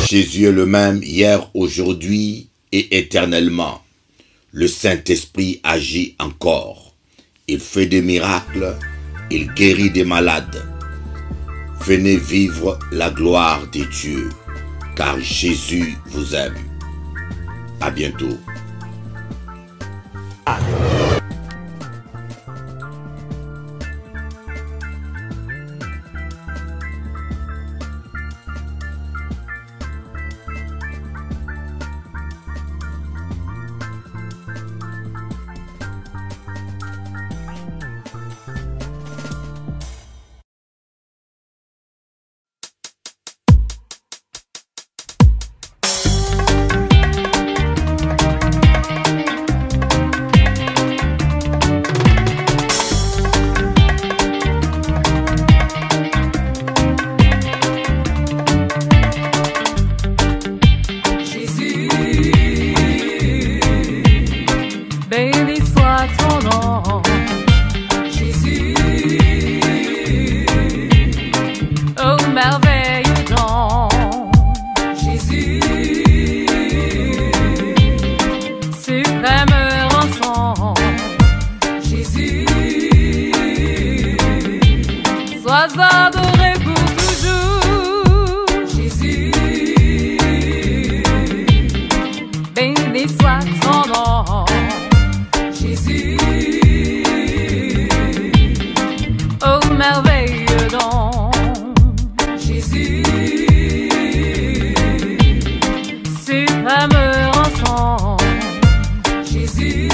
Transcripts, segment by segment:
Jésus est le même hier, aujourd'hui et éternellement. Le Saint-Esprit agit encore. Il fait des miracles, il guérit des malades. Venez vivre la gloire de Dieu, car Jésus vous aime. À bientôt. Adoré pour toujours, Jésus. Béni soit ton nom, Jésus. Oh merveilleux don, Jésus. Suprême rançon, Jésus.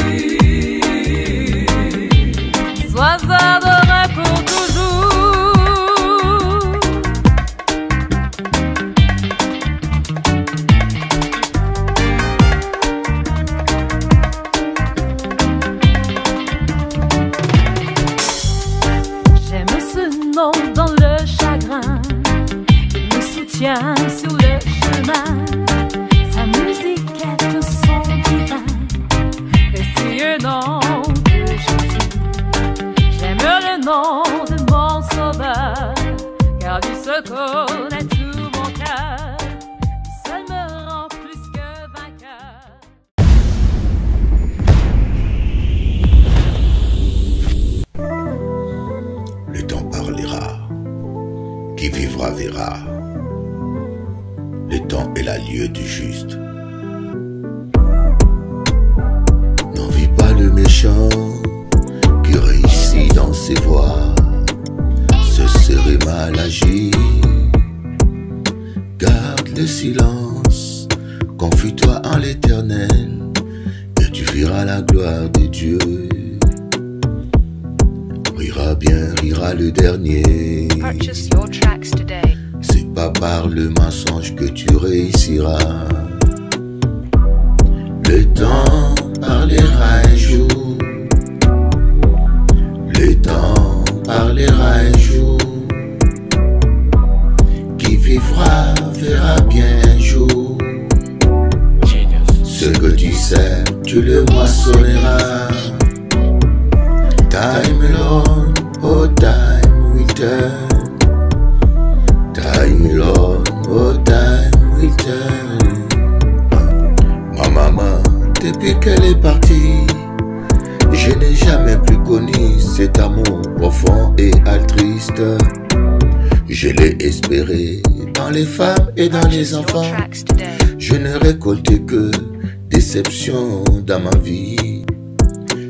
Sois adoré pour toujours. Dans le chagrin, il me soutient sur le chemin. Sa musique est un son divin, précieux nom de Jésus. J'aime le nom de mon sauveur, car du secours est tout mon cœur. Lui seul me rend plus que vainqueur. Le temps parlera, qui vivra verra. Le temps est la lieu du juste. N'envie pas le méchant qui réussit dans ses voies. Ce serait mal agi. Garde le silence, confie-toi en l'Éternel, et tu verras la gloire de Dieu. Rira bien, rira le dernier. Purchase your tracks today. C'est pas par le mensonge que tu réussiras. Le temps parlera un jour. Le temps parlera un jour. Qui vivra verra bien un jour. Ce que tu sais, tu le moissonneras. Time alone, oh time return. Time alone, oh time return. Ma maman, depuis qu'elle est partie, je n'ai jamais plus connu cet amour profond et altruiste. Je l'ai espéré dans les femmes et dans les enfants. Je ne récoltais que déception dans ma vie.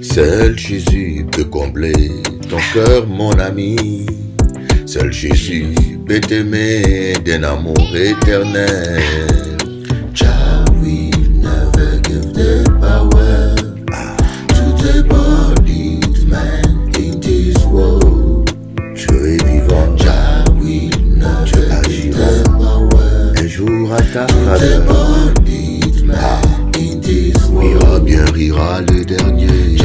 Seul Jésus peut combler ton cœur, mon ami. Seul Jésus peut t'aimer d'un amour éternel. Jah will never give the power to the body man in this world. Tu es vivant, Jah will never give the power. Un jour à ta faveur. Rira bien, rira le dernier.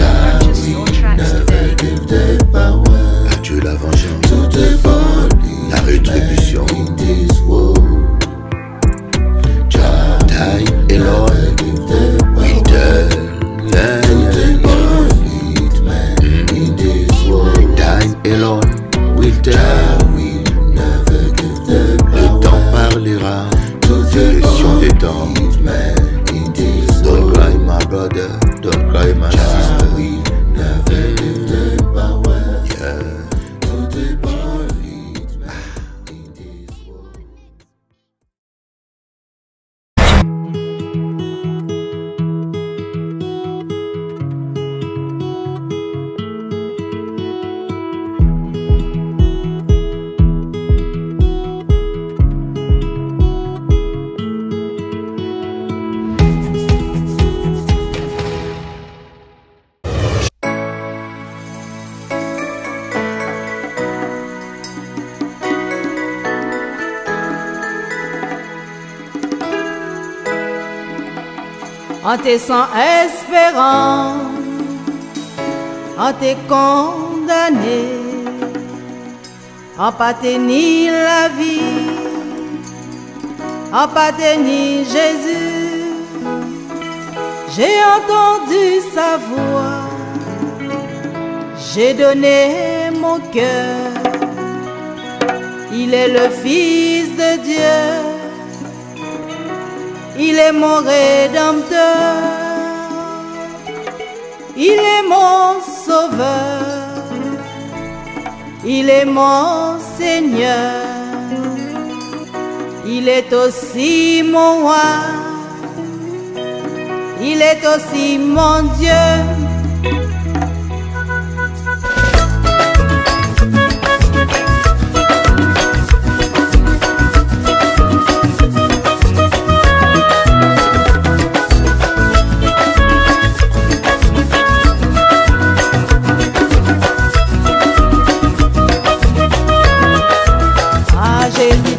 Never give the power. À Dieu la vengeance, la rétribution. brother, don't cry my sister. We never leave the power. Yeah, to the power in this world. En t'es sans espérance, en t'es condamné, en pas ni la vie, en pas ni Jésus. J'ai entendu sa voix, j'ai donné mon cœur. Il est le Fils de Dieu. Il est mon Rédempteur, il est mon Sauveur, il est mon Seigneur, il est aussi mon roi, il est aussi mon Dieu.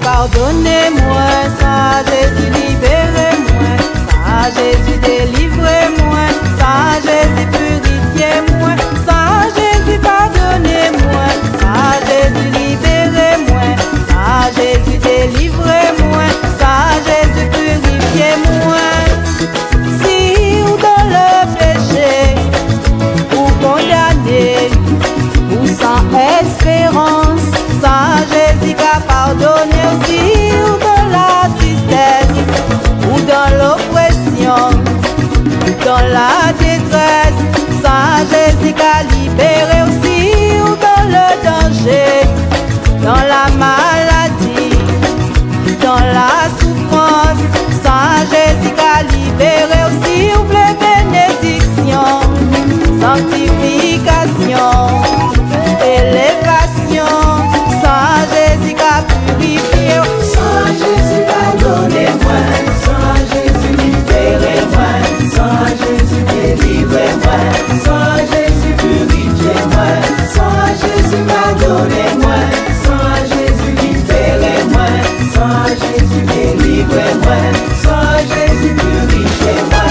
Pardonnez-moi, ça Jésus libérez-moi, ça Jésus délivrez-moi, ça Jésus purifiez-moi, ça Jésus pardonnez-moi, ça Jésus libérez-moi, ça Jésus délivrez-moi, ça Jésus purifiez-moi. Si ou dans le péché, ou condamné, ou sans espérance, ça Jésus a pardonné. Aussi ou dans la tristesse, ou dans l'oppression, dans la détresse, ça Jésus a libéré. Aussi ou dans le danger, dans la maladie, dans la souffrance, ça Jésus a libéré. Aussi ou les bénédictions, sanctification, élévation, ça Jésus a purifié. Sans Jésus pardonnez-moi, sans Jésus libérez-moi, sans Jésus délivrez-moi, sans Jésus purifiez-moi, sans Jésus pardonnez-moi, sans Jésus libérez-moi, sans Jésus délivrez-moi, sans Jésus purifiez-moi.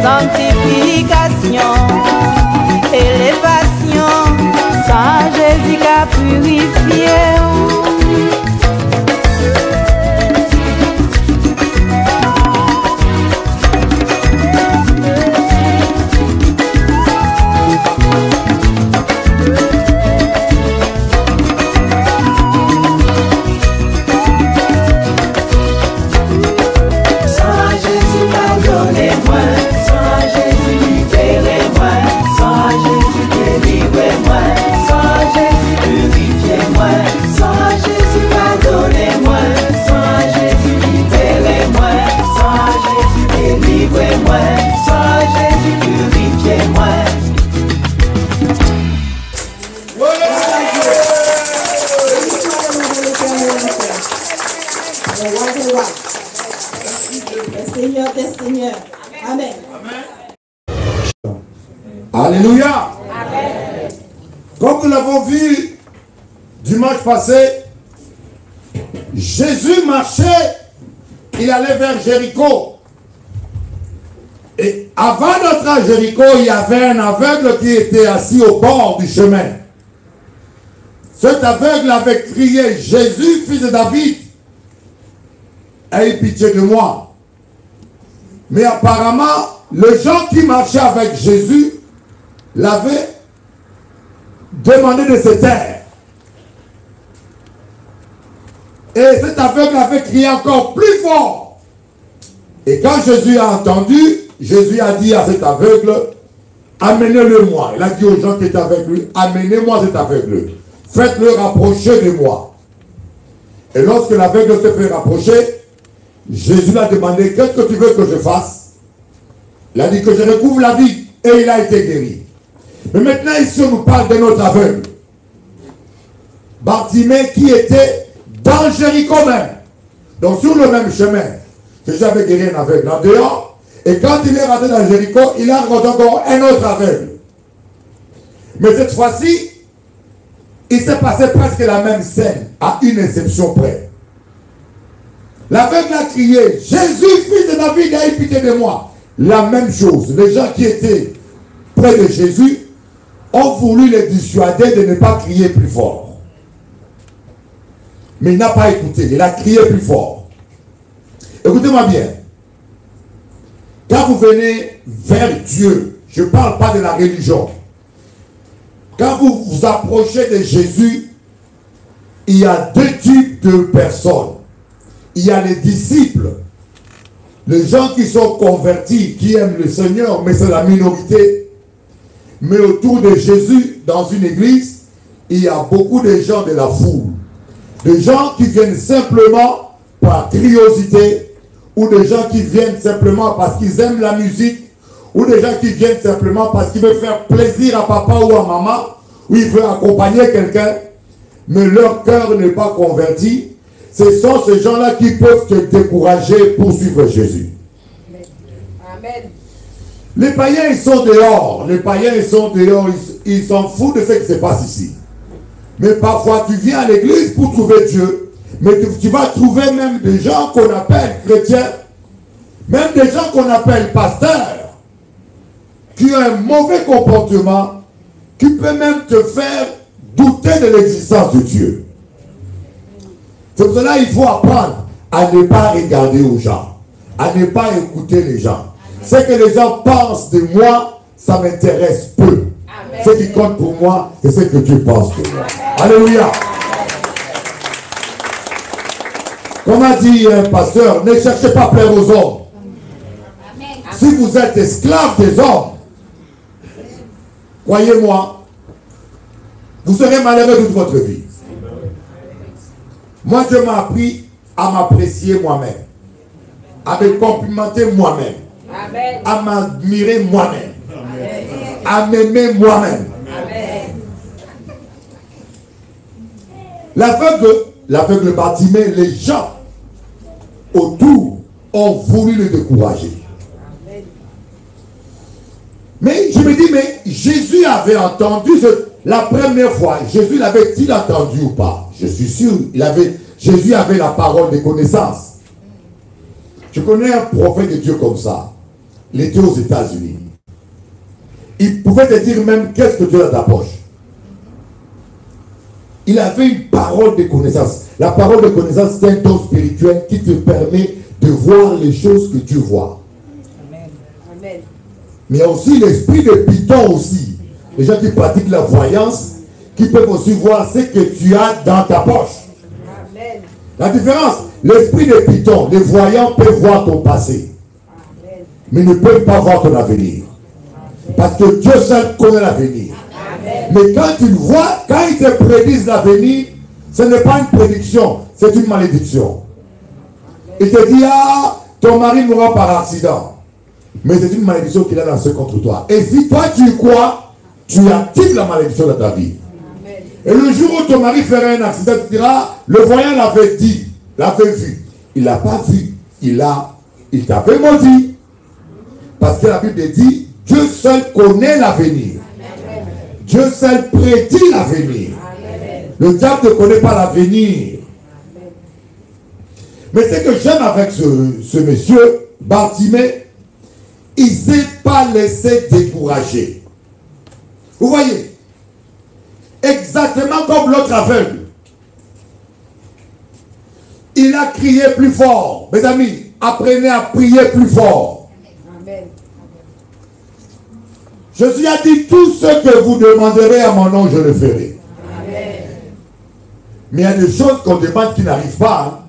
Sanctification, élévation, ça Jésus a purifié. Sans Jésus pardonnez-moi, sans Jésus Alléluia. Amen. Comme nous l'avons vu dimanche passé, Jésus marchait, il allait vers Jéricho. Et avant d'entrer à Jéricho, il y avait un aveugle qui était assis au bord du chemin. Cet aveugle avait crié, Jésus, fils de David, aie pitié de moi. Mais apparemment, les gens qui marchaient avec Jésus l'avaient demandé de se taire. Et cet aveugle avait crié encore plus fort. Et quand Jésus a entendu, Jésus a dit à cet aveugle, amenez-le-moi. Il a dit aux gens qui étaient avec lui, amenez-moi cet aveugle. Faites-le rapprocher de moi. Et lorsque l'aveugle s'est fait rapprocher, Jésus l'a demandé, qu'est-ce que tu veux que je fasse? Il a dit que je recouvre la vie. Et il a été guéri. Mais maintenant ici on nous parle d'un autre aveugle. Bartimée qui était dans Jéricho même. Donc sur le même chemin. Jésus avait guéri un aveugle en dehors. Et quand il est rentré dans Jéricho, il a rencontré encore un autre aveugle. Mais cette fois-ci, il s'est passé presque la même scène, à une exception près. L'aveugle a crié, Jésus, fils de David, aie pitié de moi. La même chose. Les gens qui étaient près de Jésus ont voulu les dissuader de ne pas crier plus fort. Mais il n'a pas écouté, il a crié plus fort. Écoutez-moi bien. Quand vous venez vers Dieu, je ne parle pas de la religion. Quand vous vous approchez de Jésus, il y a deux types de personnes. Il y a les disciples, les gens qui sont convertis, qui aiment le Seigneur, mais c'est la minorité. Mais autour de Jésus, dans une église, il y a beaucoup de gens de la foule. Des gens qui viennent simplement par curiosité, ou des gens qui viennent simplement parce qu'ils aiment la musique, ou des gens qui viennent simplement parce qu'ils veulent faire plaisir à papa ou à maman, ou ils veulent accompagner quelqu'un, mais leur cœur n'est pas converti. Ce sont ces gens-là qui peuvent te décourager pour suivre Jésus. Amen. Les païens, ils sont dehors. Les païens, ils sont dehors. Ils s'en foutent de ce qui se passe ici. Mais parfois, tu viens à l'église pour trouver Dieu. Mais tu vas trouver même des gens qu'on appelle chrétiens, même des gens qu'on appelle pasteurs, qui ont un mauvais comportement, qui peut même te faire douter de l'existence de Dieu. C'est pour cela qu'il faut apprendre à ne pas regarder aux gens, à ne pas écouter les gens. Ce que les gens pensent de moi, ça m'intéresse peu. Amen. Ce qui compte pour moi, c'est ce que Dieu pense de moi. Amen. Alléluia. Comme a dit un pasteur, ne cherchez pas à plaire aux hommes. Amen. Si vous êtes esclave des hommes, croyez-moi, vous serez malheureux toute votre vie. Moi, Dieu m'a appris à m'apprécier moi-même, à me complimenter moi-même, à m'admirer moi-même, à m'aimer moi-même. L'aveugle Bartimée, les gens autour ont voulu le décourager. Mais je me dis, mais Jésus avait entendu la première fois. Jésus l'avait-il entendu ou pas? Je suis sûr, Jésus avait la parole de connaissance. Je connais un prophète de Dieu comme ça. Il était aux États-Unis. Il pouvait te dire même qu'est-ce que tu as dans ta poche. Il avait une parole de connaissance. La parole de connaissance, c'est un don spirituel qui te permet de voir les choses que Dieu voit. Amen. Amen. Mais il y a aussi l'esprit de Python aussi. Les gens qui pratiquent la voyance, qui peuvent aussi voir ce que tu as dans ta poche. Amen. La différence, l'esprit de Python, les voyants peuvent voir ton passé. Amen. Mais ne peuvent pas voir ton avenir. Amen. Parce que Dieu seul connaît l'avenir. Mais quand tu le vois, quand ils te prédisent l'avenir, ce n'est pas une prédiction, c'est une malédiction. Il te dit, ah, ton mari mourra par accident. Mais c'est une malédiction qu'il a lancée contre toi. Et si toi tu crois, tu actives la malédiction dans ta vie. Amen. Et le jour où ton mari ferait un accident, tu diras, le voyant l'avait dit, l'avait vu. Il ne l'a pas vu. Il t'avait maudit. Parce que la Bible dit, Dieu seul connaît l'avenir. Dieu seul prédit l'avenir. Le diable ne connaît pas l'avenir. Mais ce que j'aime avec ce monsieur, Bartimée, il ne s'est pas laissé décourager. Vous voyez, exactement comme l'autre aveugle. Il a crié plus fort. Mes amis, apprenez à prier plus fort. Amen. Jésus a dit, tout ce que vous demanderez à mon nom, je le ferai. Amen. Mais il y a des choses qu'on demande qui n'arrivent pas. Hein.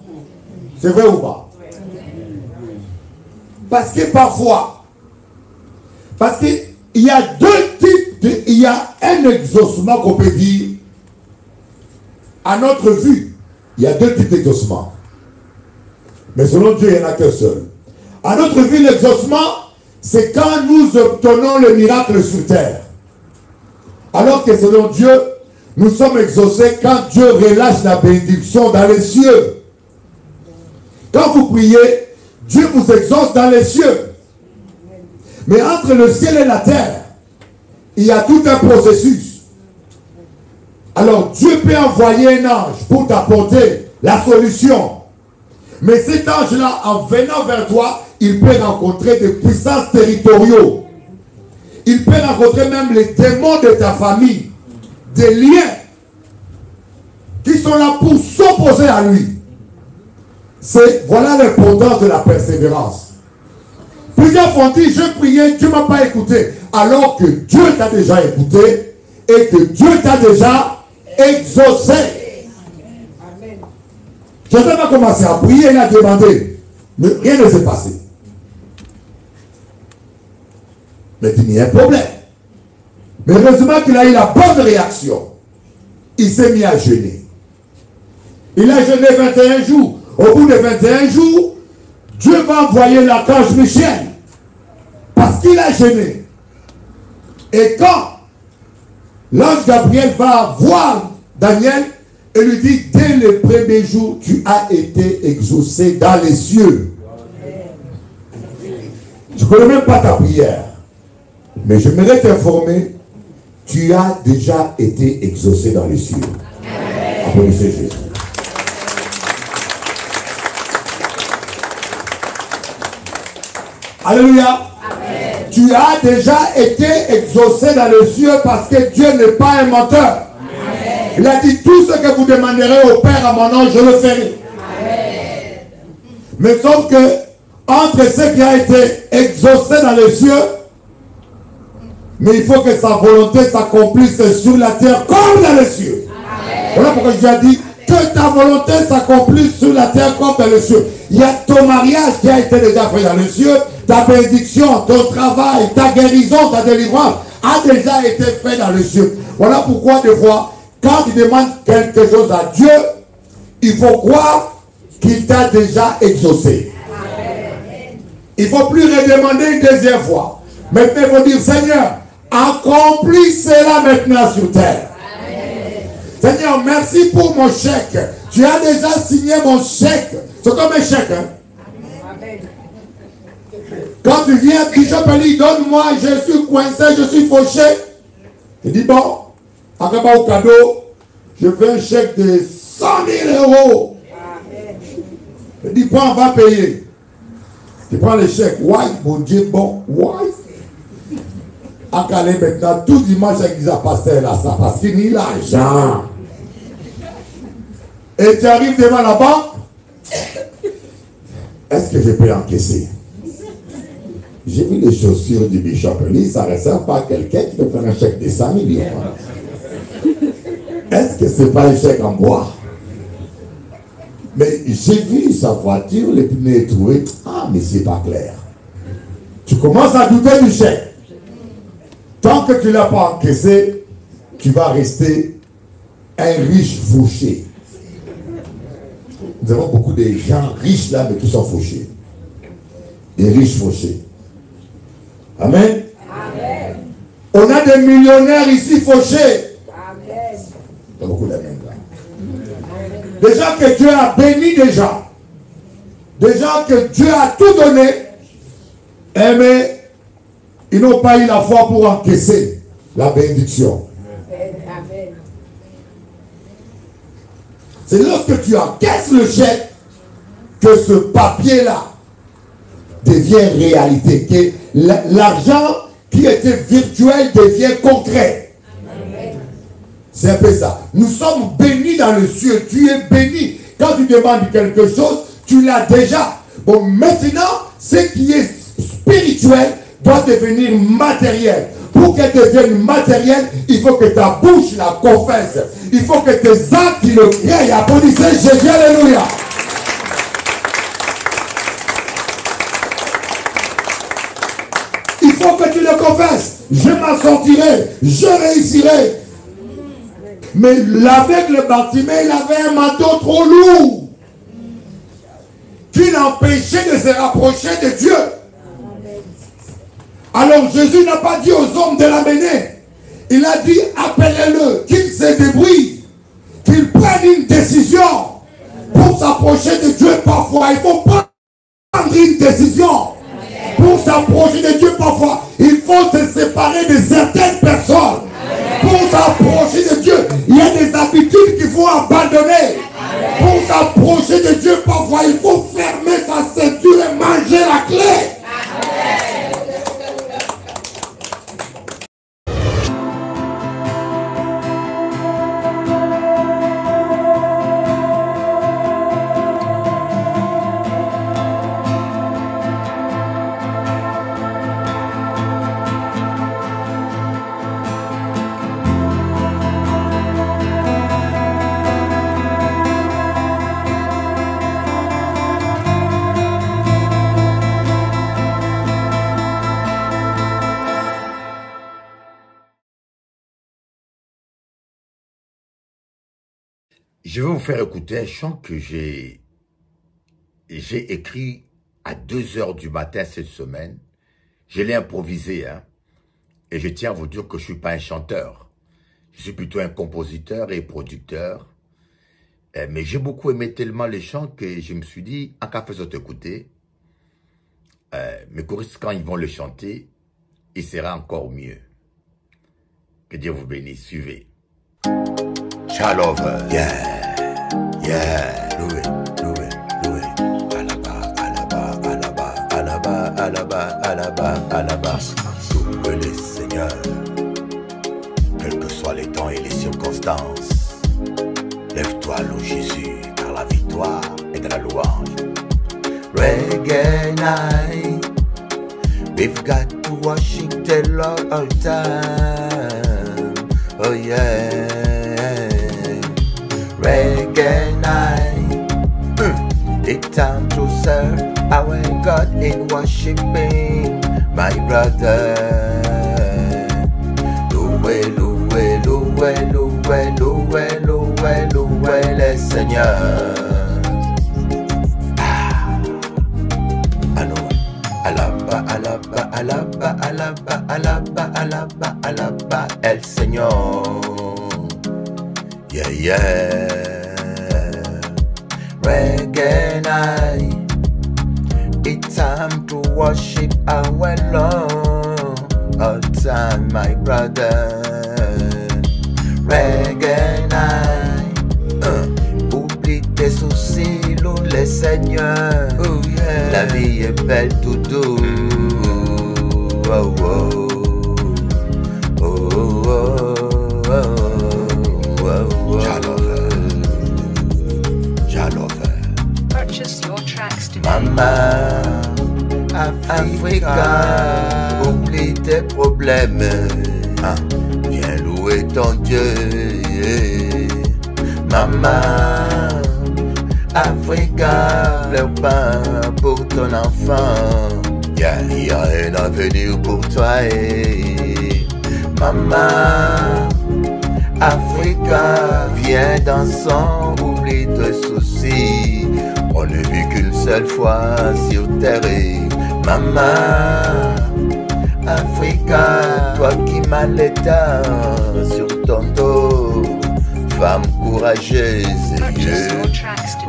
C'est vrai ou pas? Parce que parfois, parce qu'il y a deux types, il y a un exaucement qu'on peut dire, à notre vue, il y a deux types d'exaucement. Mais selon Dieu, il n'y en a qu'un seul. À notre vue, l'exaucement, c'est quand nous obtenons le miracle sur terre. Alors que selon Dieu, nous sommes exaucés quand Dieu relâche la bénédiction dans les cieux. Quand vous priez, Dieu vous exauce dans les cieux. Mais entre le ciel et la terre, il y a tout un processus. Alors Dieu peut envoyer un ange pour t'apporter la solution. Mais cet ange-là, en venant vers toi, il peut rencontrer des puissances territoriaux. Il peut rencontrer même les démons de ta famille. Des liens qui sont là pour s'opposer à lui. Voilà l'importance de la persévérance. Plusieurs font dire, je priais, Dieu ne m'a pas écouté. Alors que Dieu t'a déjà écouté et que Dieu t'a déjà exaucé. Quelqu'un va commencer à prier, il a demandé, mais rien ne s'est passé. Mais il y a un problème. Mais heureusement qu'il a eu la bonne réaction. Il s'est mis à jeûner. Il a jeûné 21 jours. Au bout de 21 jours, Dieu va envoyer l'archange Michel. Parce qu'il a jeûné. Et quand l'ange Gabriel va voir Daniel, et lui dit, dès le premier jour, tu as été exaucé dans les cieux. Je ne connais même pas ta prière. Mais je voudrais t'informer, tu as déjà été exaucé dans les cieux. Applaudissez Jésus. Alléluia. Amen. Tu as déjà été exaucé dans les cieux parce que Dieu n'est pas un menteur. Il a dit, tout ce que vous demanderez au Père à mon nom, je le ferai. Amen. Mais sauf que, entre ce qui a été exaucé dans les cieux, mais il faut que sa volonté s'accomplisse sur la terre comme dans les cieux. Amen. Voilà pourquoi Dieu a dit, que ta volonté s'accomplisse sur la terre comme dans les cieux. Il y a ton mariage qui a été déjà fait dans les cieux, ta bénédiction, ton travail, ta guérison, ta délivrance a déjà été fait dans les cieux. Voilà pourquoi des fois, quand tu demandes quelque chose à Dieu, il faut croire qu'il t'a déjà exaucé. Amen. Il ne faut plus redemander une deuxième fois. Maintenant, il faut dire, Seigneur, accomplis cela maintenant sur terre. Amen. Seigneur, merci pour mon chèque. Tu as déjà signé mon chèque. C'est comme un chèque. Hein? Amen. Quand tu viens, Bishop Ali, donne-moi, je suis coincé, je suis fauché. Il dit, bon. Après au cadeau, je fais un chèque de 100 000 euros. Je dis, prends, on va payer. Tu prends le chèque. Ouais, mon Dieu, bon, ouais. À Calais maintenant, tout dimanche, l'église a passé là, ça, parce qu'il n'y a l'argent. Et tu arrives devant la banque. Est-ce que je peux encaisser? J'ai vu les chaussures du Bishop Eli, ça ne ressemble pas à quelqu'un qui peut faire un chèque de 100 millions. Est-ce que ce n'est pas un chèque en bois? Mais j'ai vu sa voiture, les pneus troués. Ah, mais c'est pas clair. Tu commences à douter du chèque. Tant que tu ne l'as pas encaissé, tu vas rester un riche fauché. Nous avons beaucoup de gens riches là, mais qui sont fauchés. Des riches fauchés. Amen. Amen. On a des millionnaires ici fauchés. Il y a beaucoup d'amen là. Des gens que Dieu a bénis déjà. Des gens que Dieu a tout donné. Mais ils n'ont pas eu la foi pour encaisser la bénédiction. C'est lorsque tu encaisses le chèque que ce papier-là devient réalité. Que l'argent qui était virtuel devient concret. C'est un peu ça. Nous sommes bénis dans le ciel. Tu es béni. Quand tu demandes quelque chose, tu l'as déjà. Bon, maintenant, ce qui est spirituel doit devenir matériel. Pour qu'elle devienne matérielle, il faut que ta bouche la confesse. Il faut que tes actes le créent. Applaudissez Jésus, alléluia. Il faut que tu le confesses. Je m'en sortirai. Je réussirai. Mais l'aveugle Bartimée, il avait un manteau trop lourd qui l'empêchait de se rapprocher de Dieu. Alors Jésus n'a pas dit aux hommes de l'amener. Il a dit appelez-le, qu'il se débrouille, qu'il prenne une décision pour s'approcher de Dieu parfois. Il faut prendre une décision pour s'approcher de Dieu parfois. Il faut se séparer de certaines personnes pour s'approcher de Dieu. Il y a des habitudes qu'il faut abandonner. Pour s'approcher de Dieu parfois, il faut fermer sa ceinture et manger la clé. Je vais vous faire écouter un chant que j'ai écrit à 2 h du matin cette semaine. Je l'ai improvisé, hein. Et je tiens à vous dire que je ne suis pas un chanteur. Je suis plutôt un compositeur et producteur. Mais j'ai beaucoup aimé tellement les chants que je me suis dit, en cas faisant écouter, mes choristes, quand ils vont le chanter, il sera encore mieux. Que Dieu vous bénisse. Suivez. Chalover, yeah, yeah, loué, loué, loué, alaba, alaba, alaba, alaba, alaba, alaba, alaba, loué le Seigneur, quels que soient les temps et les circonstances, lève-toi, loue Jésus, car la victoire est de la louange. Reggae night, we've got to worship the Lord all time, oh yeah. Reggae night, it's time to serve our God in worshiping, my brother. Loué, loué, loué, loué, loué, loué, loué le Seigneur. Alaba, alaba, alaba, alaba, alaba, alaba, alaba el Señor. Yeah, yeah. Reggae night, it's time to worship our Lord all time, my brother. Reggae night, oublie tes soucis, loue le Seigneur. Oh, yeah. La vie est belle tout doux. Oh, oh, oh, oh, oh, oh. Purchase your tracks today. Mama, Africa, oublie tes problèmes, viens louer ton Dieu. Mama, Africa, pleure pas pour ton enfant, il y a un avenir pour toi. Mama, Africa, viens dansons, oublie tes soucis. On ne vit qu'une seule fois sur terre. Maman, Africa, toi qui m'as l'état sur ton dos, femme courageuse.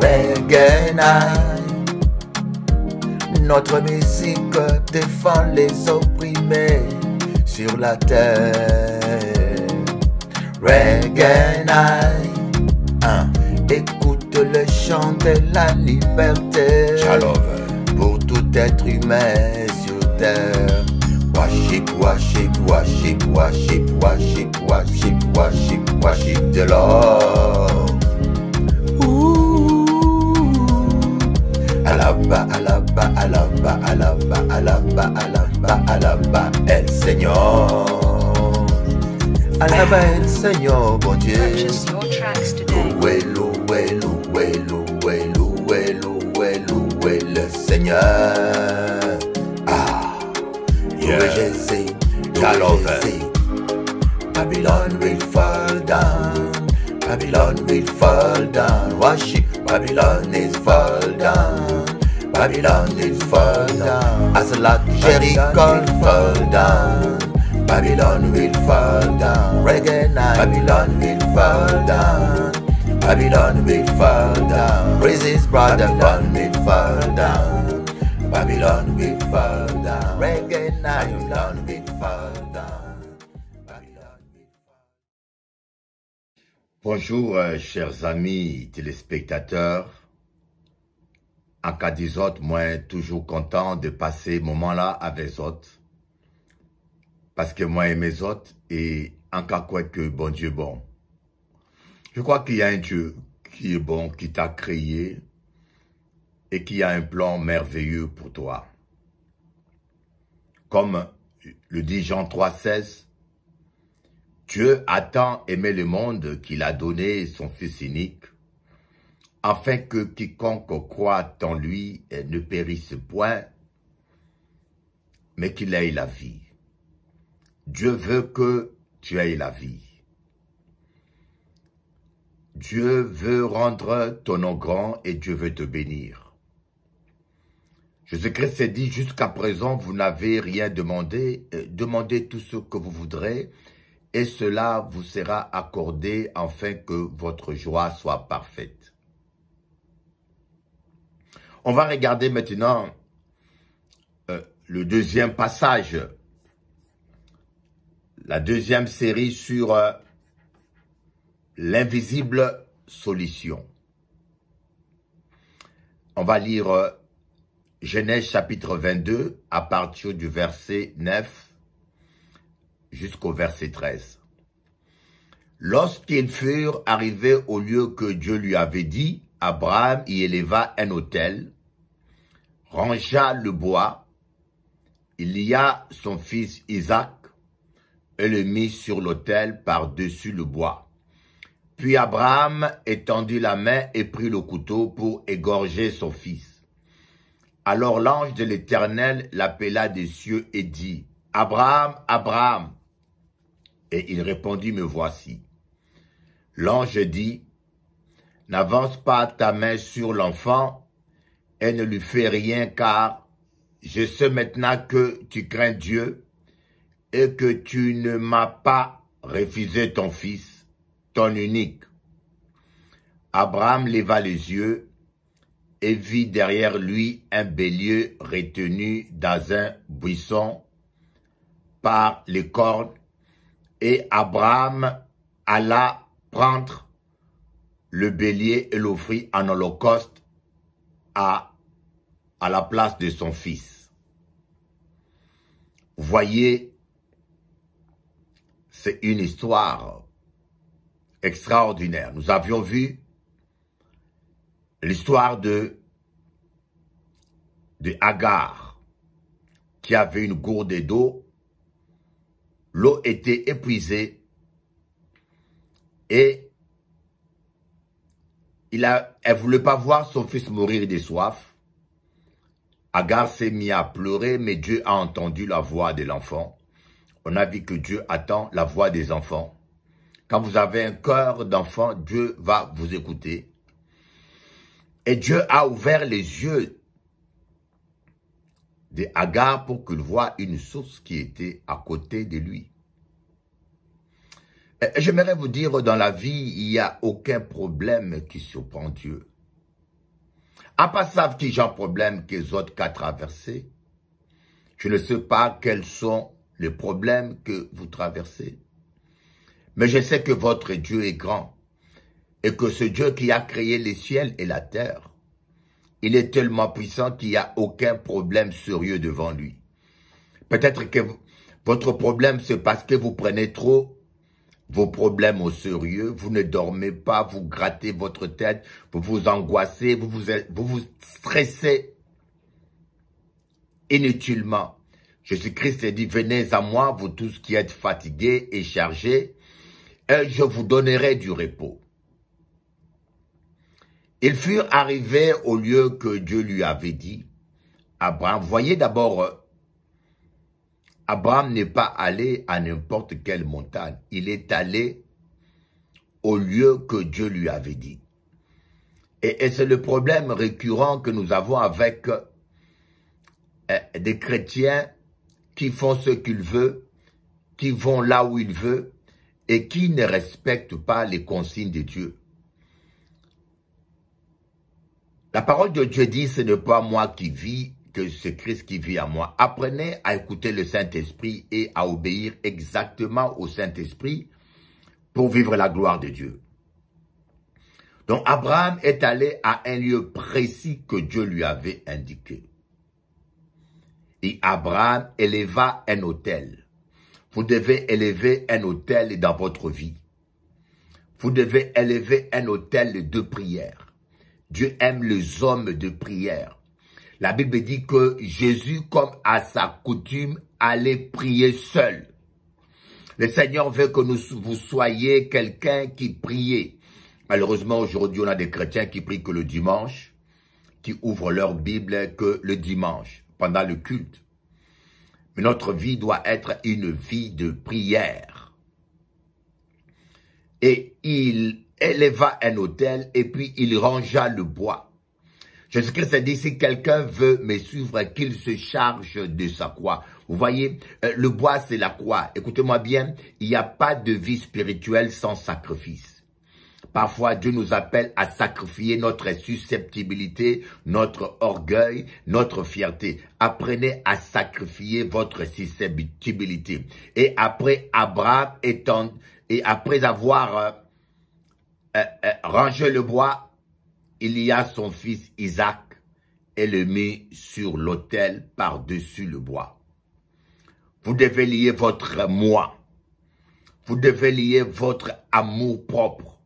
Reggae night, notre musique défend les opprimés sur la terre. Reggae night, écoute le chant de la liberté. Pour tout être humain sur terre. Worship, worship, worship, worship, worship, worship, worship, worship the Lord. Alaba, alaba, alaba, alaba, alaba, alaba, alaba, el Señor. Alaba el Señor, bon Dieu. Purchase your tracks today. Loué, loué, loué, loué, loué, loué, loué le Seigneur. Ah, loué Jésus, loué Jésus. Babylon will fall down. Babylon will fall down. Worship, Babylon is fall down. Babylon is fall down. As a lot Jericho fall down. Babylon will fall down. Reggae night. Babylon will fall down. Babylon will fall down. Praise his brother. Babylon will fall down. Babylon will fall down. Reggae night. Babylon will fall down. Babylon will fall down. Bonjour, chers amis téléspectateurs. En cas des autres, moi, toujours content de passer moment-là avec les autres. Parce que moi et mes autres, et en cas quoi que bon Dieu bon. Je crois qu'il y a un Dieu qui est bon, qui t'a créé et qui a un plan merveilleux pour toi. Comme le dit Jean 3,16, Dieu a tant aimé le monde qu'il a donné son Fils unique, afin que quiconque croit en lui ne périsse point, mais qu'il ait la vie. Dieu veut que tu aies la vie. Dieu veut rendre ton nom grand et Dieu veut te bénir. Jésus-Christ s'est dit, jusqu'à présent, vous n'avez rien demandé, demandez tout ce que vous voudrez, et cela vous sera accordé afin que votre joie soit parfaite. On va regarder maintenant le deuxième passage, la deuxième série sur l'invisible solution. On va lire Genèse chapitre 22 à partir du verset 9 jusqu'au verset 13. Lorsqu'ils furent arrivés au lieu que Dieu lui avait dit, Abraham y éleva un autel, rangea le bois, il lia son fils Isaac et le mit sur l'autel par-dessus le bois. Puis Abraham étendit la main et prit le couteau pour égorger son fils. Alors l'ange de l'Éternel l'appela des cieux et dit, « Abraham, Abraham !» Et il répondit, « Me voici. » L'ange dit, « N'avance pas ta main sur l'enfant et ne lui fais rien, car je sais maintenant que tu crains Dieu et que tu ne m'as pas refusé ton fils, ton unique. » Abraham leva les yeux et vit derrière lui un bélier retenu dans un buisson par les cornes, et Abraham alla prendre le bélier et l'offrit en holocauste à la place de son fils. Vous voyez, c'est une histoire extraordinaire. Nous avions vu l'histoire de Agar, qui avait une gourde d'eau. L'eau était épuisée et elle ne voulait pas voir son fils mourir de soif. Agar s'est mis à pleurer, mais Dieu a entendu la voix de l'enfant. On a vu que Dieu attend la voix des enfants. Quand vous avez un cœur d'enfant, Dieu va vous écouter. Et Dieu a ouvert les yeux d'Agar pour qu'il voie une source qui était à côté de lui. J'aimerais vous dire, dans la vie, il n'y a aucun problème qui surprend Dieu. À part ça, qui j'ai un problème que les autres qu'à traverser, je ne sais pas quels sont les problèmes que vous traversez. Mais je sais que votre Dieu est grand. et que ce Dieu qui a créé les ciels et la terre, il est tellement puissant qu'il n'y a aucun problème sérieux devant lui. Peut-être que votre problème, c'est parce que vous prenez trop vos problèmes au sérieux, vous ne dormez pas, vous grattez votre tête, vous vous angoissez, vous vous stressez inutilement. Jésus-Christ dit, venez à moi, vous tous qui êtes fatigués et chargés, et je vous donnerai du repos. Ils furent arrivés au lieu que Dieu lui avait dit. Abraham, voyez d'abord, Abraham n'est pas allé à n'importe quelle montagne. Il est allé au lieu que Dieu lui avait dit. Et c'est le problème récurrent que nous avons avec des chrétiens qui font ce qu'ils veulent, qui vont là où ils veulent et qui ne respectent pas les consignes de Dieu. La parole de Dieu dit, ce n'est pas moi qui vis, que c'est Christ qui vit en moi. Apprenez à écouter le Saint-Esprit et à obéir exactement au Saint-Esprit pour vivre la gloire de Dieu. Donc Abraham est allé à un lieu précis que Dieu lui avait indiqué. Et Abraham éleva un autel. Vous devez élever un autel dans votre vie. Vous devez élever un autel de prière. Dieu aime les hommes de prière. La Bible dit que Jésus, comme à sa coutume, allait prier seul. Le Seigneur veut que vous soyez quelqu'un qui prie. Malheureusement, aujourd'hui, on a des chrétiens qui prient que le dimanche, qui ouvrent leur Bible que le dimanche, pendant le culte. Mais notre vie doit être une vie de prière. Et il éleva un autel et puis il rangea le bois. Jésus-Christ a dit, si quelqu'un veut me suivre, qu'il se charge de sa croix. Vous voyez, le bois c'est la croix. Écoutez-moi bien, il n'y a pas de vie spirituelle sans sacrifice. Parfois, Dieu nous appelle à sacrifier notre susceptibilité, notre orgueil, notre fierté. Apprenez à sacrifier votre susceptibilité. Et après Abraham et après avoir rangé le bois, il y a son fils Isaac et le mit sur l'autel par-dessus le bois. Vous devez lier votre moi. Vous devez lier votre amour propre.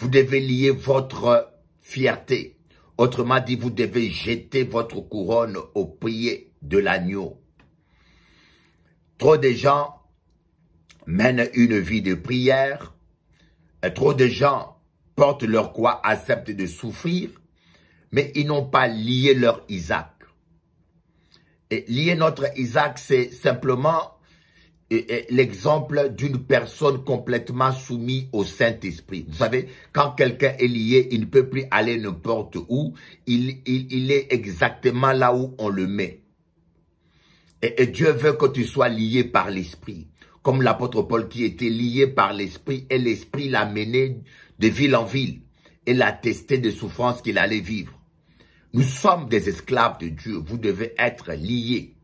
Vous devez lier votre fierté. Autrement dit, vous devez jeter votre couronne au pied de l'agneau. Trop de gens mènent une vie de prière. Trop de gens portent leur croix, acceptent de souffrir, mais ils n'ont pas lié leur Isaac. Et lier notre Isaac, c'est simplement l'exemple d'une personne complètement soumise au Saint-Esprit. Vous savez, quand quelqu'un est lié, il ne peut plus aller n'importe où. Il est exactement là où on le met. Et Dieu veut que tu sois lié par l'Esprit. Comme l'apôtre Paul qui était lié par l'Esprit, et l'Esprit l'a mené de ville en ville, et l'a testé de souffrances qu'il allait vivre. Nous sommes des esclaves de Dieu, vous devez être liés.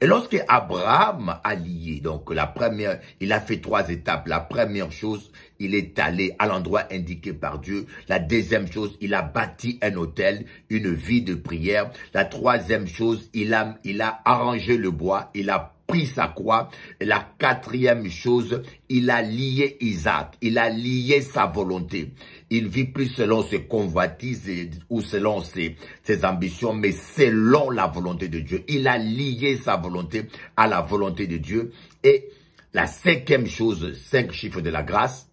Et lorsque Abraham a lié, donc la première, il a fait 3 étapes. La première chose, il est allé à l'endroit indiqué par Dieu. La deuxième chose, il a bâti un autel, une vie de prière. La troisième chose, il a arrangé le bois, il a pris sa croix. Et la quatrième chose, il a lié Isaac, il a lié sa volonté. Il vit plus selon ses convoitises ou selon ses ambitions, mais selon la volonté de Dieu. Il a lié sa volonté à la volonté de Dieu. Et la 5e chose, 5 chiffres de la grâce,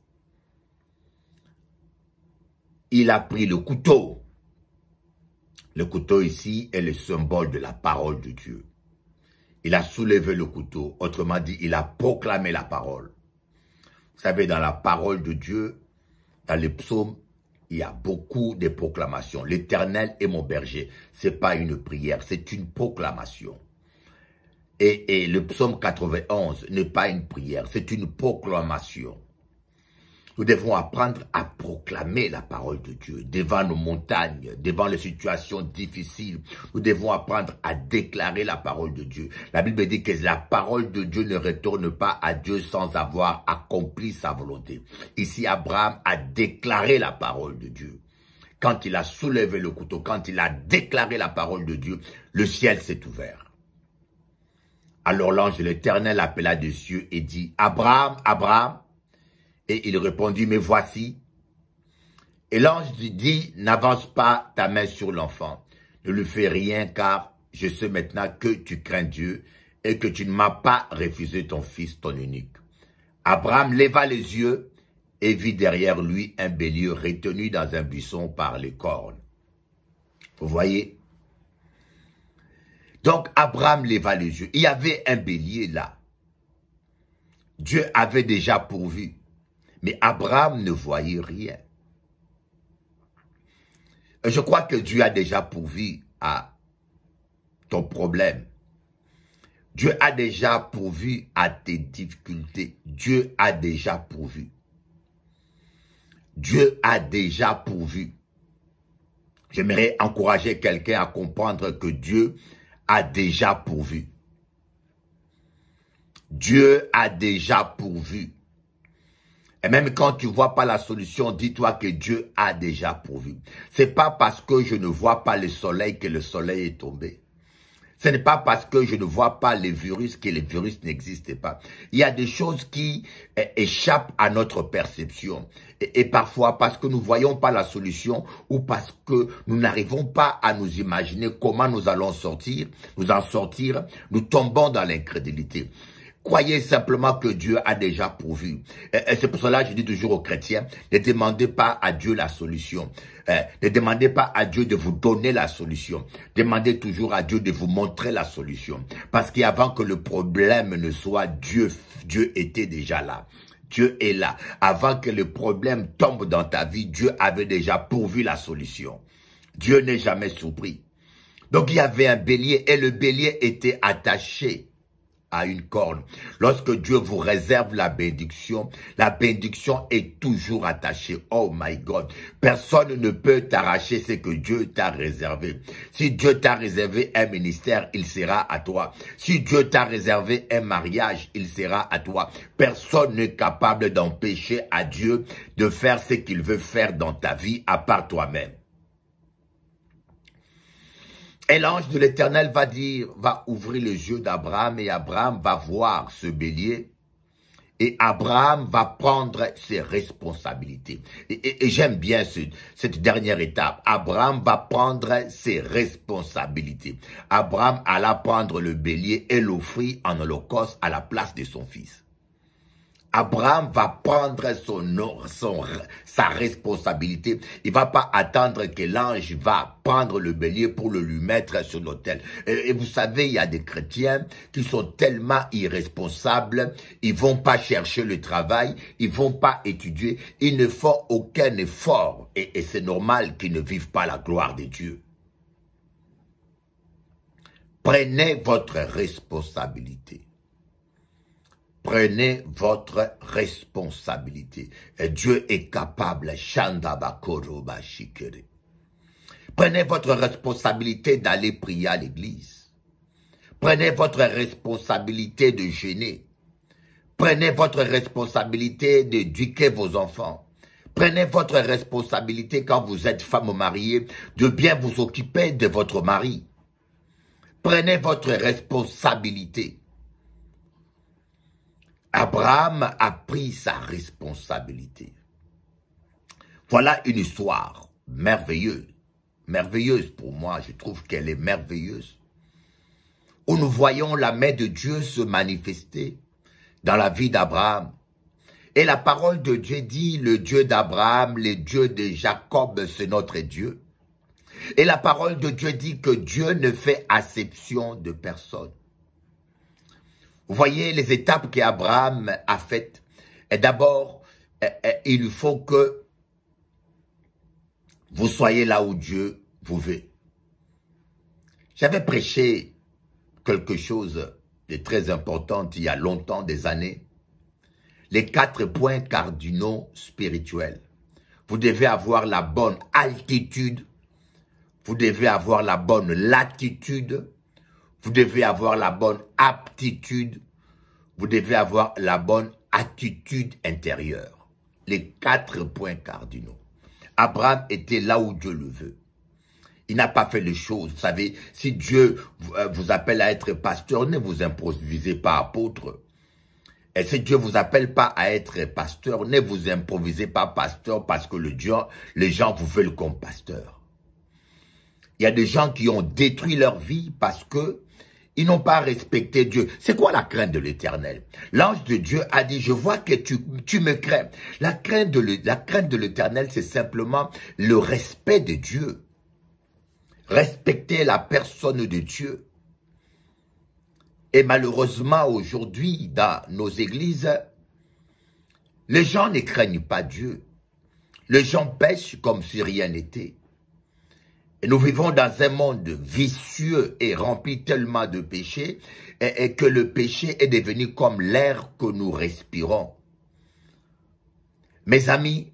il a pris le couteau. Le couteau ici est le symbole de la parole de Dieu. Il a soulevé le couteau, autrement dit, il a proclamé la parole. Vous savez, dans la parole de Dieu, dans les psaumes, il y a beaucoup de proclamations. L'Éternel est mon berger. Ce n'est pas une prière, c'est une proclamation. Et le psaume 91 n'est pas une prière, c'est une proclamation. Nous devons apprendre à proclamer la parole de Dieu devant nos montagnes, devant les situations difficiles. Nous devons apprendre à déclarer la parole de Dieu. La Bible dit que la parole de Dieu ne retourne pas à Dieu sans avoir accompli sa volonté. Ici, Abraham a déclaré la parole de Dieu. Quand il a soulevé le couteau, quand il a déclaré la parole de Dieu, le ciel s'est ouvert. Alors l'ange de l'Éternel appela des cieux et dit, « Abraham, Abraham !» Et il répondit, « Mais voici. » Et l'ange dit, « N'avance pas ta main sur l'enfant. Ne lui fais rien, car je sais maintenant que tu crains Dieu et que tu ne m'as pas refusé ton fils, ton unique. » Abraham leva les yeux et vit derrière lui un bélier retenu dans un buisson par les cornes. Vous voyez? Donc Abraham leva les yeux. Il y avait un bélier là. Dieu avait déjà pourvu. Mais Abraham ne voyait rien. Je crois que Dieu a déjà pourvu à ton problème. Dieu a déjà pourvu à tes difficultés. Dieu a déjà pourvu. Dieu a déjà pourvu. J'aimerais encourager quelqu'un à comprendre que Dieu a déjà pourvu. Dieu a déjà pourvu. Et même quand tu ne vois pas la solution, dis-toi que Dieu a déjà pourvu. Ce n'est pas parce que je ne vois pas le soleil que le soleil est tombé. Ce n'est pas parce que je ne vois pas les virus que les virus n'existent pas. Il y a des choses qui échappent à notre perception. Et parfois parce que nous ne voyons pas la solution ou parce que nous n'arrivons pas à nous imaginer comment nous allons nous en sortir, nous tombons dans l'incrédulité. Croyez simplement que Dieu a déjà pourvu. Et c'est pour cela que je dis toujours aux chrétiens, ne demandez pas à Dieu la solution. Ne demandez pas à Dieu de vous donner la solution. Demandez toujours à Dieu de vous montrer la solution. Parce qu'avant que le problème ne soit Dieu était déjà là. Dieu est là. Avant que le problème tombe dans ta vie, Dieu avait déjà pourvu la solution. Dieu n'est jamais surpris. Donc il y avait un bélier et le bélier était attaché à une corne. Lorsque Dieu vous réserve la bénédiction est toujours attachée. Oh my God. Personne ne peut t'arracher ce que Dieu t'a réservé. Si Dieu t'a réservé un ministère, il sera à toi. Si Dieu t'a réservé un mariage, il sera à toi. Personne n'est capable d'empêcher à Dieu de faire ce qu'il veut faire dans ta vie à part toi-même. Et l'ange de l'Éternel va ouvrir les yeux d'Abraham et Abraham va voir ce bélier et Abraham va prendre ses responsabilités. Et j'aime bien cette dernière étape. Abraham va prendre ses responsabilités. Abraham alla prendre le bélier et l'offrir en holocauste à la place de son fils. Abraham va prendre sa responsabilité. Il va pas attendre que l'ange va prendre le bélier pour le lui mettre sur l'autel. Et vous savez, il y a des chrétiens qui sont tellement irresponsables, ils vont pas chercher le travail, ils vont pas étudier, ils ne font aucun effort. Et c'est normal qu'ils ne vivent pas la gloire de Dieu. Prenez votre responsabilité. Prenez votre responsabilité. Et Dieu est capable. Prenez votre responsabilité d'aller prier à l'église. Prenez votre responsabilité de jeûner. Prenez votre responsabilité d'éduquer vos enfants. Prenez votre responsabilité quand vous êtes femme mariée de bien vous occuper de votre mari. Prenez votre responsabilité. Abraham a pris sa responsabilité. Voilà une histoire merveilleuse. Merveilleuse pour moi, je trouve qu'elle est merveilleuse. Où nous voyons la main de Dieu se manifester dans la vie d'Abraham. Et la parole de Dieu dit, le Dieu d'Abraham, le Dieu de Jacob, c'est notre Dieu. Et la parole de Dieu dit que Dieu ne fait acception de personne. Vous voyez les étapes qu'Abraham a faites. Et d'abord, il faut que vous soyez là où Dieu vous veut. J'avais prêché quelque chose de très important il y a longtemps, des années. les 4 points cardinaux spirituels. Vous devez avoir la bonne altitude, vous devez avoir la bonne latitude, vous devez avoir la bonne aptitude, vous devez avoir la bonne attitude intérieure. Les 4 points cardinaux. Abraham était là où Dieu le veut. Il n'a pas fait les choses. Vous savez, si Dieu vous appelle à être pasteur, ne vous improvisez pas apôtre. Et si Dieu vous appelle pas à être pasteur, ne vous improvisez pas pasteur parce que les gens vous veulent comme pasteur. Il y a des gens qui ont détruit leur vie parce que ils n'ont pas respecté Dieu. C'est quoi la crainte de l'Éternel? L'ange de Dieu a dit, je vois que tu me crains. La crainte de l'Éternel, c'est simplement le respect de Dieu. Respecter la personne de Dieu. Et malheureusement, aujourd'hui, dans nos églises, les gens ne craignent pas Dieu. Les gens pêchent comme si rien n'était. Et nous vivons dans un monde vicieux et rempli tellement de péchés et que le péché est devenu comme l'air que nous respirons. Mes amis,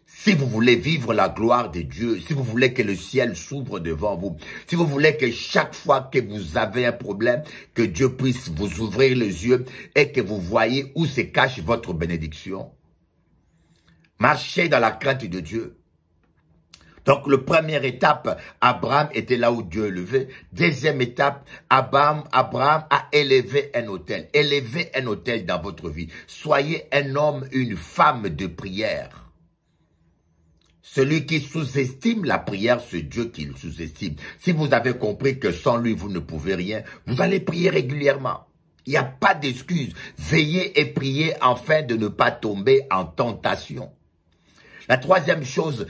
si vous voulez vivre la gloire de Dieu, si vous voulez que le ciel s'ouvre devant vous, si vous voulez que chaque fois que vous avez un problème, que Dieu puisse vous ouvrir les yeux et que vous voyez où se cache votre bénédiction, marchez dans la crainte de Dieu. Donc, la première étape, Abraham était là où Dieu le veut. Deuxième étape, Abraham a élevé un autel. Élevez un autel dans votre vie. Soyez un homme, une femme de prière. Celui qui sous-estime la prière, c'est Dieu qui le sous-estime. Si vous avez compris que sans lui, vous ne pouvez rien, vous allez prier régulièrement. Il n'y a pas d'excuse. Veillez et priez afin de ne pas tomber en tentation. La troisième chose,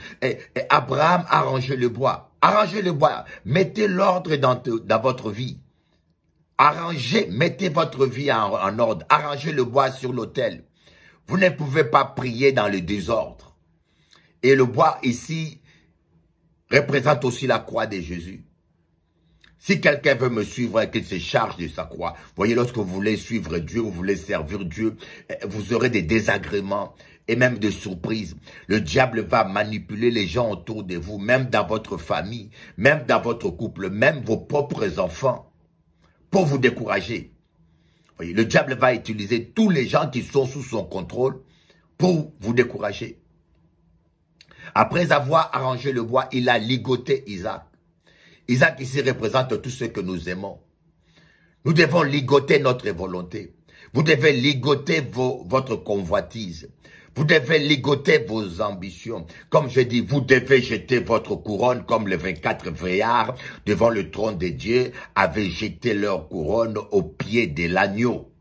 Abraham a rangé le bois. Arrangez le bois. Mettez l'ordre dans votre vie. Arrangez, mettez votre vie en ordre. Arrangez le bois sur l'autel. Vous ne pouvez pas prier dans le désordre. Et le bois ici représente aussi la croix de Jésus. Si quelqu'un veut me suivre et qu'il se charge de sa croix, voyez, lorsque vous voulez suivre Dieu, vous voulez servir Dieu, vous aurez des désagréments et même des surprises. Le diable va manipuler les gens autour de vous, même dans votre famille, même dans votre couple, même vos propres enfants, pour vous décourager. Voyez, le diable va utiliser tous les gens qui sont sous son contrôle pour vous décourager. Après avoir arrangé le bois, il a ligoté Isaac. Isaac ici représente tout ce que nous aimons. Nous devons ligoter notre volonté. Vous devez ligoter votre convoitise. Vous devez ligoter vos ambitions. Comme je dis, vous devez jeter votre couronne comme les 24 vieillards devant le trône de Dieu avaient jeté leur couronne au pied de l'agneau.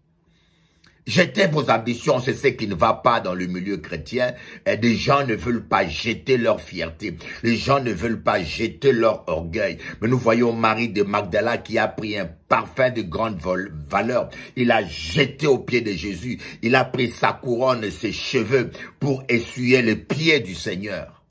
Jetez vos ambitions, c'est ce qui ne va pas dans le milieu chrétien. Et des gens ne veulent pas jeter leur fierté. Les gens ne veulent pas jeter leur orgueil. Mais nous voyons Marie de Magdala qui a pris un parfum de grande valeur. Il a jeté aux pieds de Jésus. Il a pris sa couronne et ses cheveux pour essuyer les pieds du Seigneur.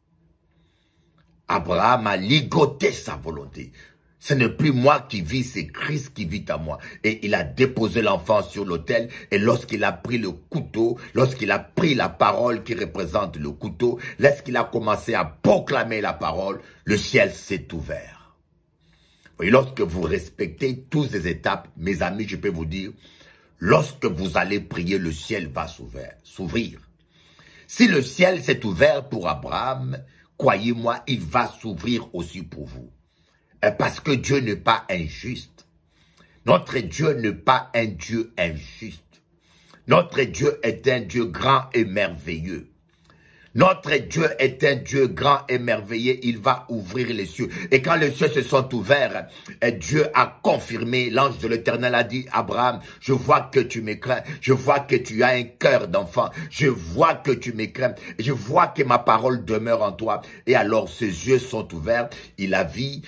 Abraham a ligoté sa volonté. Ce n'est plus moi qui vis, c'est Christ qui vit en moi. Et il a déposé l'enfant sur l'autel. Et lorsqu'il a pris le couteau, lorsqu'il a pris la parole qui représente le couteau, lorsqu'il a commencé à proclamer la parole, le ciel s'est ouvert. Et lorsque vous respectez toutes ces étapes, mes amis, je peux vous dire, lorsque vous allez prier, le ciel va s'ouvrir. Si le ciel s'est ouvert pour Abraham, croyez-moi, il va s'ouvrir aussi pour vous. Parce que Dieu n'est pas injuste. Notre Dieu n'est pas un Dieu injuste. Notre Dieu est un Dieu grand et merveilleux. Notre Dieu est un Dieu grand et merveilleux. Il va ouvrir les cieux. Et quand les cieux se sont ouverts, Dieu a confirmé. L'ange de l'Éternel a dit, Abraham, je vois que tu me crains. Je vois que tu as un cœur d'enfant. Je vois que tu me crains. Je vois que ma parole demeure en toi. Et alors ses yeux sont ouverts. Il a vu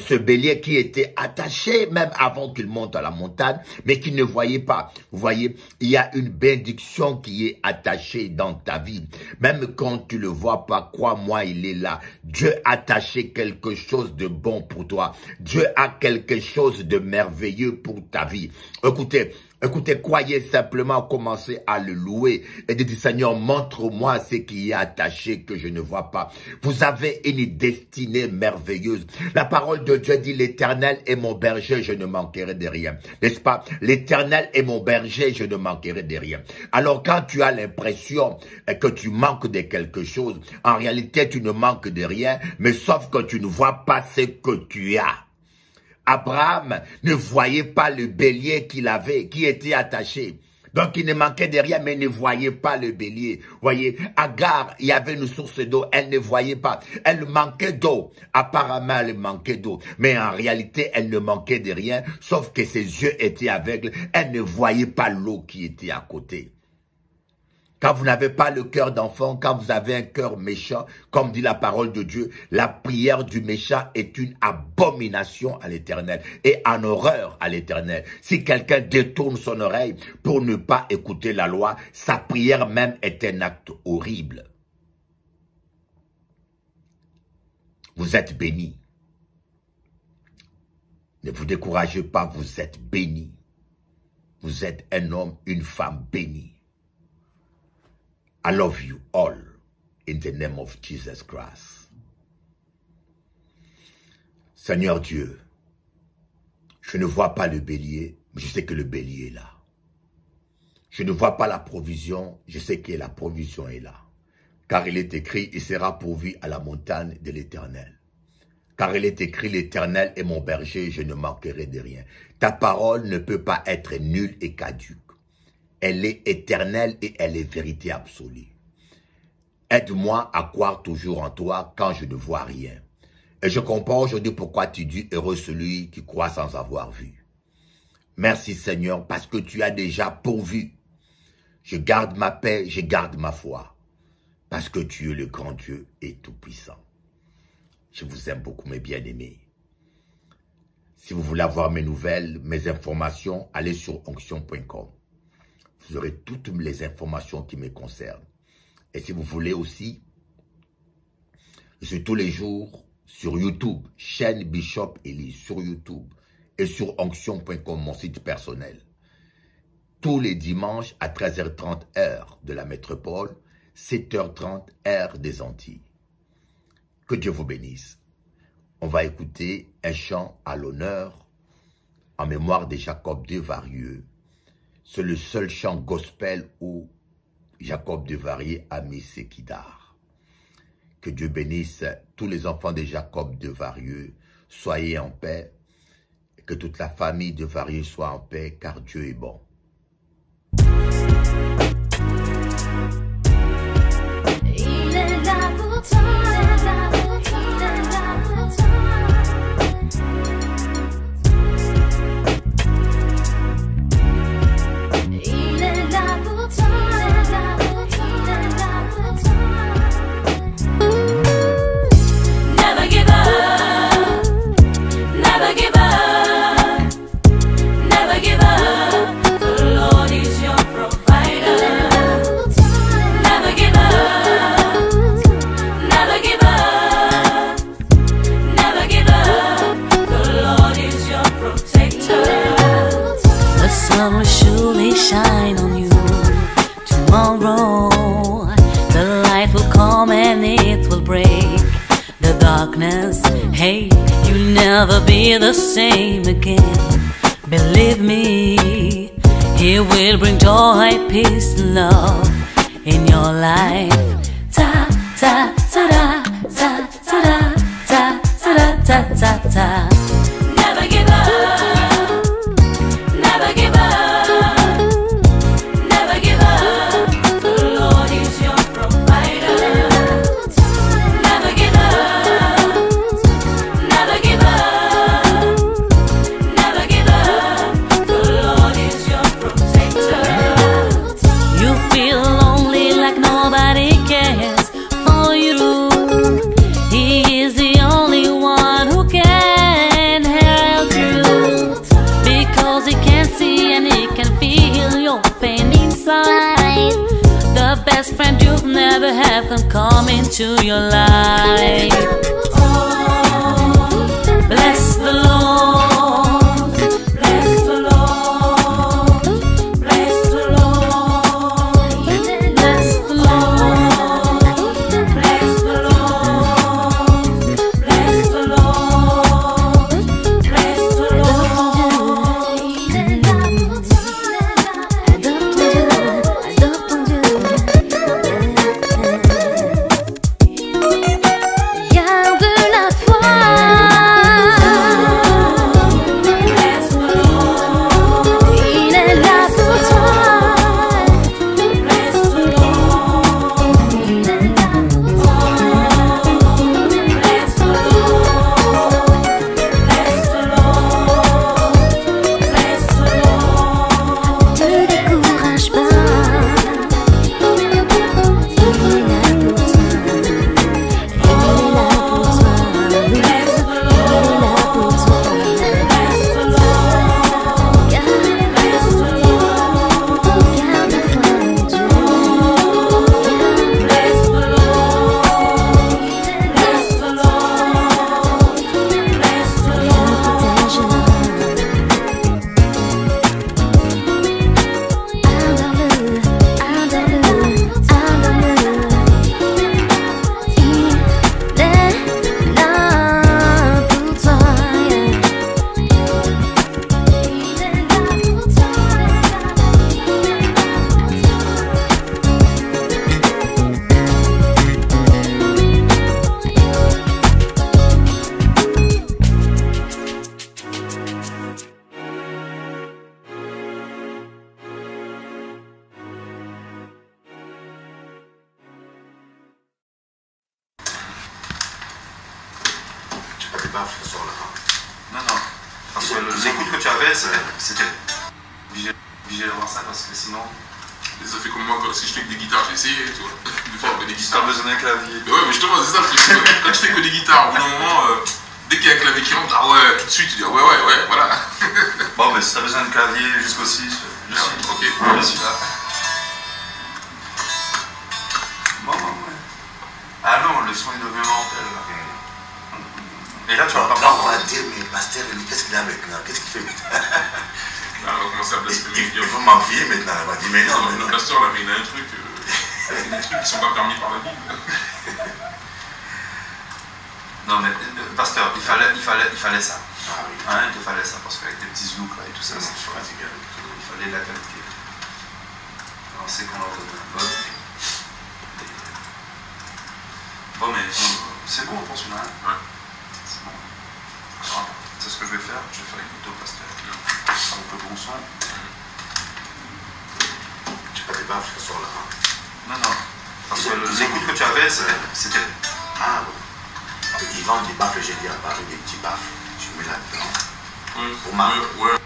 ce bélier qui était attaché même avant qu'il monte à la montagne, mais qui ne voyait pas. Vous voyez, il y a une bénédiction qui est attachée dans ta vie. Même quand tu le vois pas, crois-moi, il est là. Dieu a attaché quelque chose de bon pour toi. Dieu a quelque chose de merveilleux pour ta vie. Écoutez, Écoutez, croyez simplement, commencez à le louer et dites, Seigneur, montre-moi ce qui est attaché que je ne vois pas. Vous avez une destinée merveilleuse. La parole de Dieu dit, l'Éternel est mon berger, je ne manquerai de rien. N'est-ce pas? L'Éternel est mon berger, je ne manquerai de rien. Alors quand tu as l'impression que tu manques de quelque chose, en réalité tu ne manques de rien, mais sauf que tu ne vois pas ce que tu as. Abraham ne voyait pas le bélier qu'il avait, qui était attaché. Donc il ne manquait de rien, mais il ne voyait pas le bélier. Voyez, Agar, il y avait une source d'eau, elle ne voyait pas. Elle manquait d'eau. Apparemment, elle manquait d'eau. Mais en réalité, elle ne manquait de rien, sauf que ses yeux étaient aveugles. Elle ne voyait pas l'eau qui était à côté. Quand vous n'avez pas le cœur d'enfant, quand vous avez un cœur méchant, comme dit la parole de Dieu, la prière du méchant est une abomination à l'Éternel et en horreur à l'Éternel. Si quelqu'un détourne son oreille pour ne pas écouter la loi, sa prière même est un acte horrible. Vous êtes bénis. Ne vous découragez pas, vous êtes bénis. Vous êtes un homme, une femme bénie. I love you all in the name of Jesus Christ. Seigneur Dieu, je ne vois pas le bélier, mais je sais que le bélier est là. Je ne vois pas la provision, je sais que la provision est là. Car il est écrit, il sera pourvu à la montagne de l'Éternel. Car il est écrit, l'Éternel est mon berger, je ne manquerai de rien. Ta parole ne peut pas être nulle et caduque. Elle est éternelle et elle est vérité absolue. Aide-moi à croire toujours en toi quand je ne vois rien. Et je comprends aujourd'hui pourquoi tu dis heureux celui qui croit sans avoir vu. Merci Seigneur parce que tu as déjà pourvu. Je garde ma paix, je garde ma foi. Parce que tu es le grand Dieu et tout-puissant. Je vous aime beaucoup mes bien-aimés. Si vous voulez avoir mes nouvelles, mes informations, allez sur onction.com. Vous aurez toutes les informations qui me concernent. Et si vous voulez aussi, je suis tous les jours sur YouTube, chaîne Bishop Eli, sur YouTube et sur onction.com, mon site personnel. Tous les dimanches à 13h30 heure de la métropole, 7h30 heure des Antilles. Que Dieu vous bénisse. On va écouter un chant à l'honneur en mémoire de Jacob Desvarieux. C'est le seul chant gospel où Jacob Desvarieux a mis ses guitares. Que Dieu bénisse tous les enfants de Jacob Desvarieux. Soyez en paix. Que toute la famille Desvarieux soit en paix, car Dieu est bon. Il est là pour toi, il est là pour toi, il est là pour toi. Il est là pour toi, il est là pour toi, il est là pour toi. Never give up, never give up, never give up. The Lord is your provider. Never give up, never give up, never give up. The Lord is your protector. The sun will surely shine on you tomorrow. The light will come and it will break the darkness. Hey, you'll never be the same again. Believe me, He will bring joy, peace, and love in your life. Ta ta ta da, ta ta da, ta ta da, ta ta ta. Never give up, never give up, never give up. The Lord is your provider. Never give up, never give up, never give up. The Lord is your protector. You feel lonely like nobody cares for you. He is the only one who can help you, because He can see and He can feel your pain inside. The best friend you've never had can come into your life. Oh, bless the Lord, bless the Lord. pas, ce soir-là. Non, non. Parce que l'écoute que tu avais, c'était obligé d'avoir ça parce que sinon. Et ça fait comme moi, si je fais que des guitares, j'ai essayé, tu vois. Des fois, on fait des Tu as guitares. besoin d'un clavier. Mais ouais, mais justement, c'est ça, parce que quand tu fais que des guitares, au bout d'un moment, dès qu'il y a un clavier qui rentre, ah ouais, tout de suite, tu dis ah ouais, voilà. Bon, mais si tu as besoin de clavier jusqu'au 6, je suis. Ok. Je suis là. Bon, ouais. Ah non, le son est devenu mortel là. Et là, tu vas pas Là, on voir. va dire, mais pasteur, qu'est-ce qu'il a maintenant? Qu'est-ce qu'il fait maintenant? Là, on va commencer à blasphémer. Il faut m'envier maintenant. On va dire, mais non, mais Le non. pasteur, là, il a un truc, des trucs qui sont pas permis par la Bible. Non, mais pasteur, il fallait ça. Ah oui. Hein, il te fallait ça parce qu'avec tes petits zouks là et tout ça, Je c'est suis fatigué avec tout. il fallait de la qualité. Alors, c'est qu'on leur donne un bon. Bon, mais c'est bon pour celui-là. Hein? Ouais. C'est bon. Alors, c'est ce que je vais faire. Je vais faire écouter au pasteur. Ça un peu bon son. Tu pas des baffes ce soir-là. Non, non. Parce que l'écoute que tu avais, c'était. Ah oui. Ils vendent des baffes, j'ai dit à Paris, des petits baffes. Tu mets là-dedans. Pour ma... Ouais.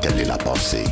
telle est la pensée.